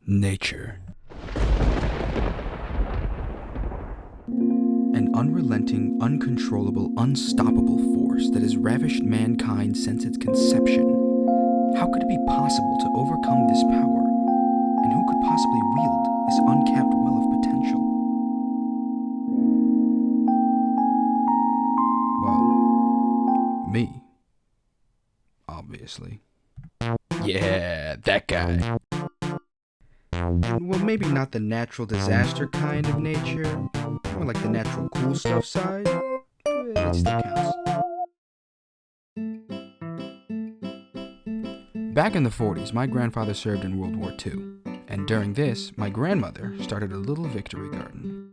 Nature. An unrelenting, uncontrollable, unstoppable force that has ravished mankind since its conception. How could it be possible to overcome this power? And who could possibly wield this uncapped well of potential? Well, me. Obviously. Yeah, that guy. Well, maybe not the natural disaster kind of nature, more like the natural cool stuff side, but it still counts. Back in the 40s, my grandfather served in World War II, and during this, my grandmother started a little victory garden.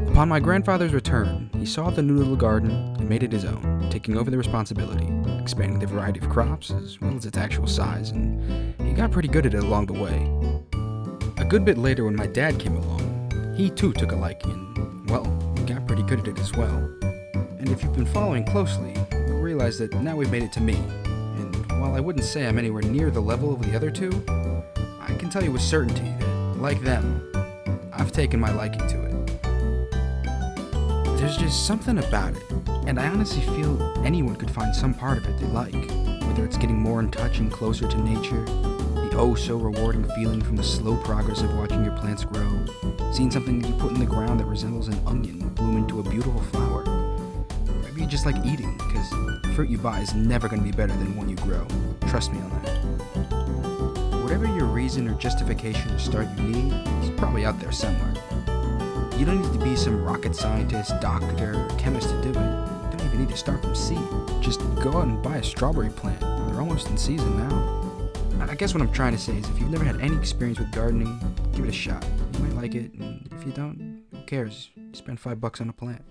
Upon my grandfather's return, he saw the new little garden and made it his own, taking over the responsibility, expanding the variety of crops as well as its actual size, and he got pretty good at it along the way. A good bit later, when my dad came along, he too took a liking and, well, got pretty good at it as well. And if you've been following closely, you'll realize that now we've made it to me. And while I wouldn't say I'm anywhere near the level of the other two, I can tell you with certainty that, like them, I've taken my liking to it. There's just something about it, and I honestly feel anyone could find some part of it they like, whether it's getting more in touch and closer to nature, so rewarding feeling from the slow progress of watching your plants grow, seeing something that you put in the ground that resembles an onion bloom into a beautiful flower. Maybe you just like eating, because the fruit you buy is never going to be better than one you grow. Trust me on that. Whatever your reason or justification to start you need, it's probably out there somewhere. You don't need to be some rocket scientist, doctor, or chemist to do it. You don't even need to start from seed. Just go out and buy a strawberry plant. They're almost in season now. I guess what I'm trying to say is if you've never had any experience with gardening, give it a shot. You might like it, and if you don't, who cares? You spend $5 on a plant.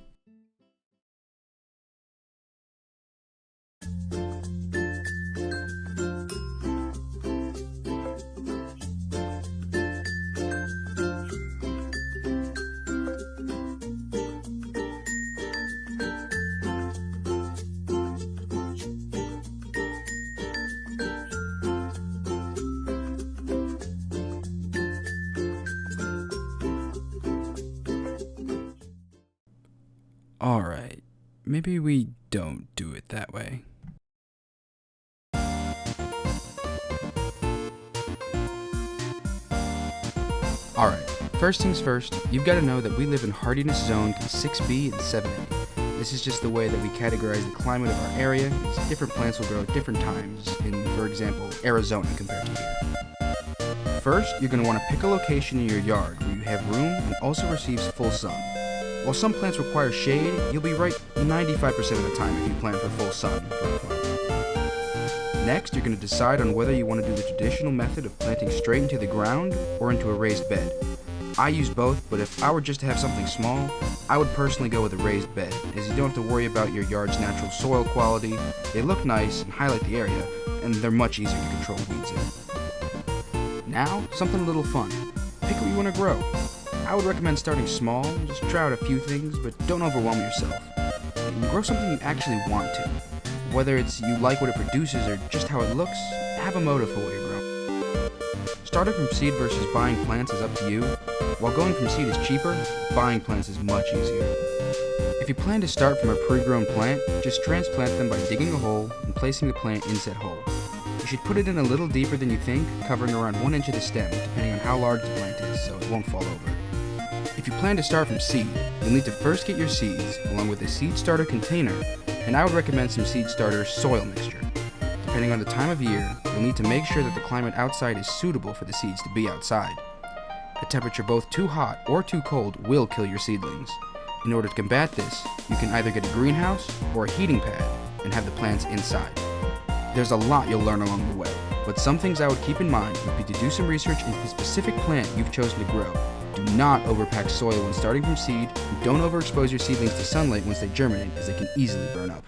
Alright, maybe we don't do it that way. Alright, first things first, you've got to know that we live in hardiness zones 6B and 7A. This is just the way that we categorize the climate of our area, as different plants will grow at different times in, for example, Arizona compared to here. First, you're going to want to pick a location in your yard where you have room and also receives full sun. While some plants require shade, you'll be right 95% of the time if you plan for full sun for a plant. Next, you're going to decide on whether you want to do the traditional method of planting straight into the ground or into a raised bed. I use both, but if I were just to have something small, I would personally go with a raised bed, as you don't have to worry about your yard's natural soil quality, they look nice and highlight the area, and they're much easier to control weeds in. Now, something a little fun. Pick what you want to grow. I would recommend starting small, just try out a few things, but don't overwhelm yourself. And grow something you actually want to. Whether it's you like what it produces or just how it looks, have a motive for what you're growing. Starting from seed versus buying plants is up to you. While going from seed is cheaper, buying plants is much easier. If you plan to start from a pre-grown plant, just transplant them by digging a hole and placing the plant in said hole. You should put it in a little deeper than you think, covering around 1 inch of the stem, depending on how large the plant is, so it won't fall over. If you plan to start from seed, you'll need to first get your seeds, along with a seed starter container, and I would recommend some seed starter soil mixture. Depending on the time of year, you'll need to make sure that the climate outside is suitable for the seeds to be outside. A temperature both too hot or too cold will kill your seedlings. In order to combat this, you can either get a greenhouse or a heating pad and have the plants inside. There's a lot you'll learn along the way, but some things I would keep in mind would be to do some research into the specific plant you've chosen to grow. Do not overpack soil when starting from seed, and don't overexpose your seedlings to sunlight once they germinate, as they can easily burn up.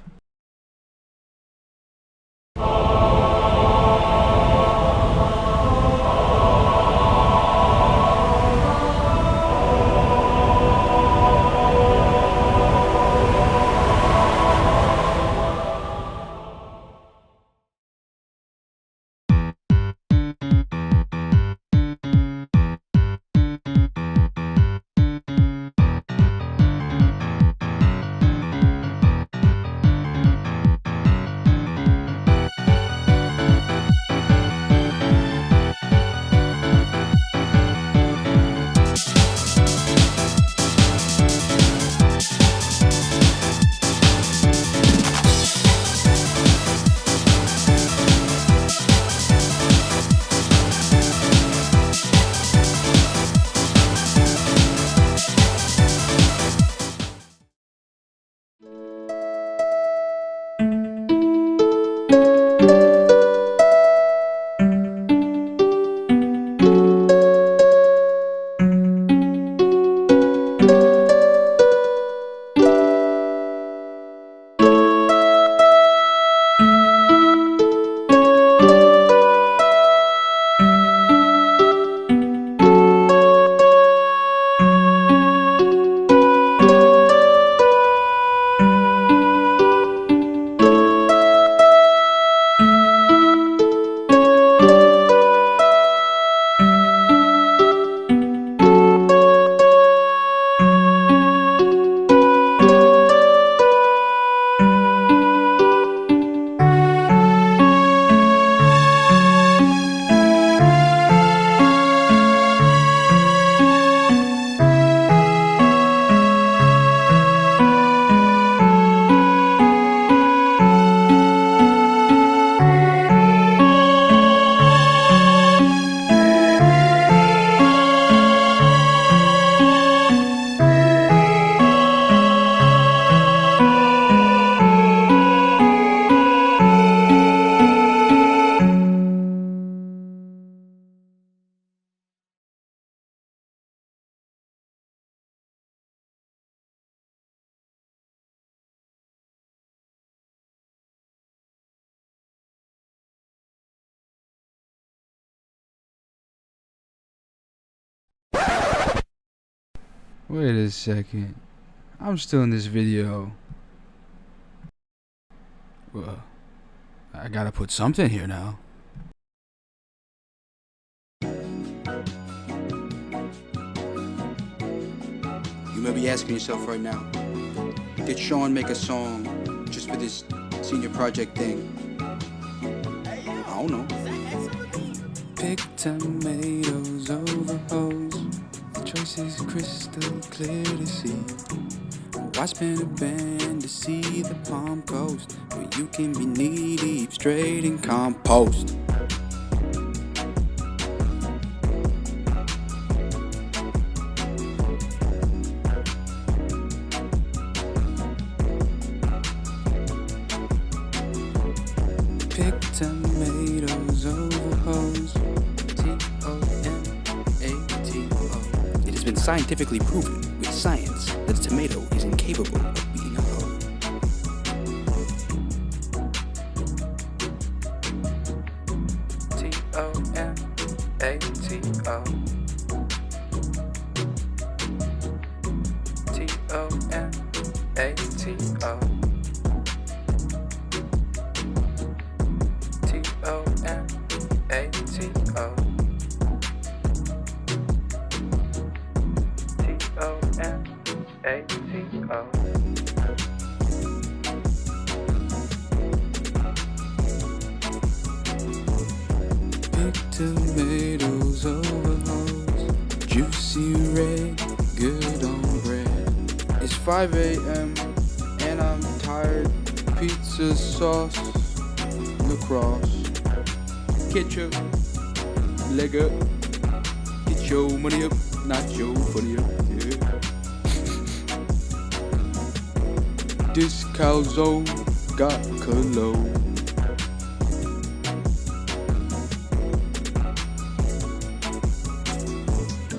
Wait a second. I'm still in this video. Well, I gotta put something here now. You may be asking yourself right now, did Sean make a song just for this senior project thing? I don't know. Pick tomatoes over hoes. The choice is crystal clear to see. Why spin a band to see the palm coast where you can be knee deep straight in compost? Pick tomatoes over hoes. Tomato. It has been scientifically proven with science that a tomato is incapable of being a hoe. Tomato. Pick tomatoes over hoes, juicy red, good on bread. It's 5 a.m. and I'm tired. Pizza sauce, lacrosse, ketchup, leg up. Get your money up, not your funny up. Yeah. This calzone got cologne.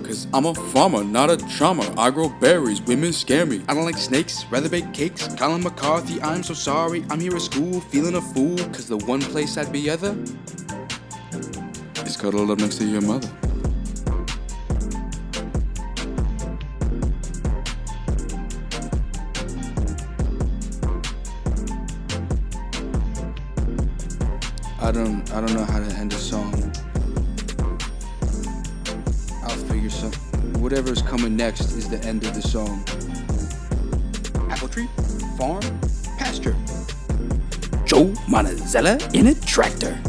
Cause I'm a farmer, not a charmer. I grow berries, women scare me. I don't like snakes, rather bake cakes. Colin McCarthy, I'm so sorry. I'm here at school, feeling a fool. Cause the one place I'd be other is cuddled up next to your mother. I don't know how to end a song. I'll figure something. Whatever's coming next is the end of the song. Apple tree, farm, pasture. Joe Monticello in a tractor.